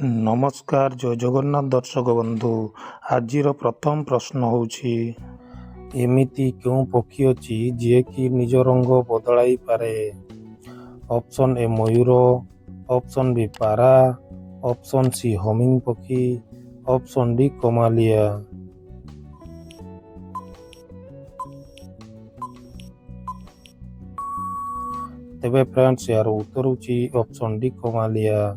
ନମସ୍କାର, ଜୟ ଜଗନ୍ନାଥ ଦର୍ଶକ ବନ୍ଧୁ। ଆଜିର ପ୍ରଥମ ପ୍ରଶ୍ନ ହେଉଛି, ଏମିତି କେଉଁ ପକ୍ଷୀ ଅଛି ଯିଏକି ନିଜ ରଙ୍ଗ ବଦଳାଇ ପାରେ? Option A Mayur, option B ପାରା, ଅପସନ୍ ସି ହମିଂ ପକ୍ଷୀ, ଅପସନ୍ ଡି କମାଲିଆ। ତେବେ ଫ୍ରେଣ୍ଡସ୍, ଏହାର ଉତ୍ତର ହେଉଛି ଅପସନ୍ ଡି କମାଲିଆ।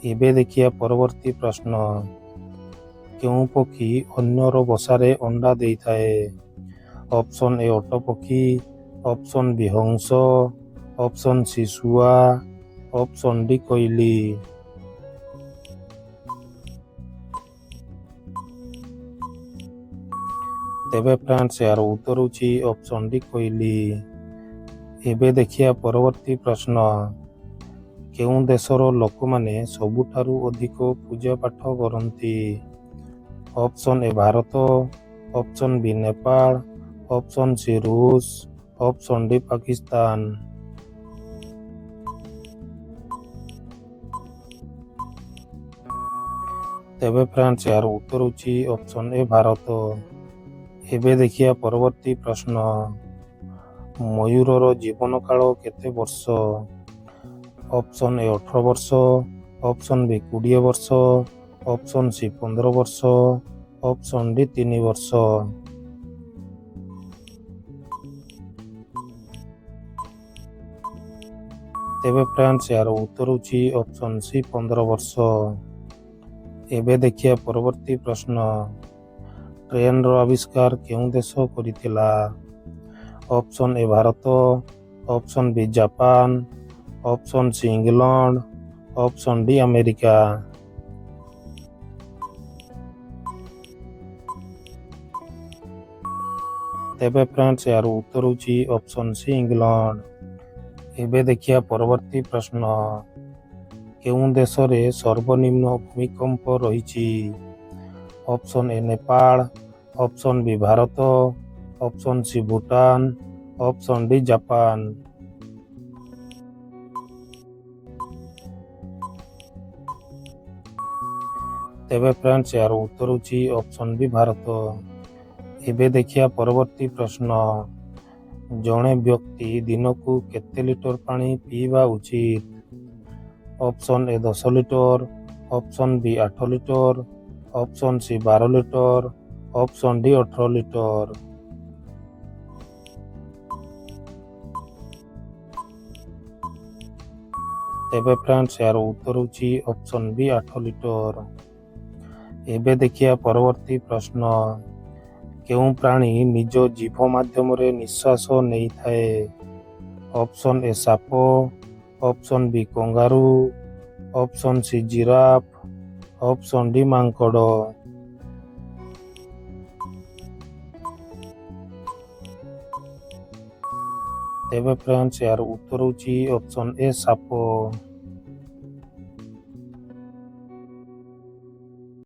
ଏବେ ଦେଖିବା ପରବର୍ତ୍ତୀ ପ୍ରଶ୍ନ। କେଉଁ ପକ୍ଷୀ ଅନ୍ୟର ବସାରେ ଅଣ୍ଡା ଦେଇଥାଏ? ଅପସନ୍ ଏ ଓଟ ପକ୍ଷୀ, ଅପସନ୍ ବି ହଂସ, ଅପସନ୍ ସି ଶୁଆ, ଅପସନ୍ ଡି କୋଇଲି। ତେବେ ଫ୍ରେଣ୍ଡସ୍, ଏହାର ଉତ୍ତର ହେଉଛି ଅପସନ୍ ଡି କୋଇଲି। ଏବେ ଦେଖିବା ପରବର୍ତ୍ତୀ ପ୍ରଶ୍ନ। କେଉଁ ଦେଶର ଲୋକମାନେ ସବୁଠାରୁ ଅଧିକ ପୂଜା ପାଠ କରନ୍ତି? Option A Bharat, option B Nepal, option C ରୁଷ, ଅପସନ୍ ଡି ପାକିସ୍ତାନ। ତେବେ ଫ୍ରେଣ୍ଡସ୍, ଏହାର ଉତ୍ତର ହେଉଛି ଅପସନ୍ ଏ ଭାରତ। ଏବେ ଦେଖିବା ପରବର୍ତ୍ତୀ ପ୍ରଶ୍ନ। ମୟୂରର ଜୀବନ କାଳ କେତେ ବର୍ଷ? ଅପସନ୍ ଏ 18 ବର୍ଷ, ଅପସନ୍ ବି 20 ବର୍ଷ, ଅପସନ୍ ସି 15 ବର୍ଷ, ଅପସନ୍ ଡି 3 ବର୍ଷ। ତେବେ ଫ୍ରେଣ୍ଡସ୍, ଏହାର ଉତ୍ତର ହେଉଛି ଅପସନ୍ ସି 15 ବର୍ଷ। ଏବେ ଦେଖିବା ପରବର୍ତ୍ତୀ ପ୍ରଶ୍ନ। ଟ୍ରେନ୍ର ଆବିଷ୍କାର କେଉଁ ଦେଶ କରିଥିଲା? Option A Bharat, option B Japan, option C England, option D America. ତେବେ ଫ୍ରେଣ୍ଡସ୍, ଏହାର ଉତ୍ତର ହେଉଛି ଅପସନ୍ ସି ଇଂଲଣ୍ଡ। ଏବେ ଦେଖିବା ପରବର୍ତ୍ତୀ ପ୍ରଶ୍ନ। କେଉଁ ଦେଶରେ ସର୍ବନିମ୍ନ ଭୂମିକମ୍ପ ରହିଛି? Option A Nepal, option B Bharat, option C Bhutan, option D Japan. ତେବେ ଫ୍ରେଣ୍ଡସ୍, ଏହାର ଉତ୍ତର ହେଉଛି ଅପସନ୍ ବି ଭାରତ। ଏବେ ଦେଖିବା ପରବର୍ତ୍ତୀ ପ୍ରଶ୍ନ। ଜଣେ ବ୍ୟକ୍ତି ଦିନକୁ କେତେ ଲିଟର ପାଣି ପିଇବା ଉଚିତ? Option A 10 litre, option B 8 litre, option C 12 litre, option D 18 litre. ତେବେ ଫ୍ରେଣ୍ଡସ୍, ଏହାର ଉତ୍ତର ହେଉଛି ଅପସନ୍ ବି 8 ଲିଟର। ଏବେ ଦେଖିବା ପରବର୍ତ୍ତୀ ପ୍ରଶ୍ନ। କେଉଁ ପ୍ରାଣୀ ନିଜ ଜିଭ ମାଧ୍ୟମରେ ନିଶ୍ୱାସ ନେଇଥାଏ? ଅପସନ୍ ଏ ସାପ, option B kangaroo, option C giraffe, option D ମାଙ୍କଡ଼। ତେବେ ଫ୍ରେଣ୍ଡସ୍, ଏହାର ଉତ୍ତର ହେଉଛି ଅପସନ୍ ଏ ସାପ।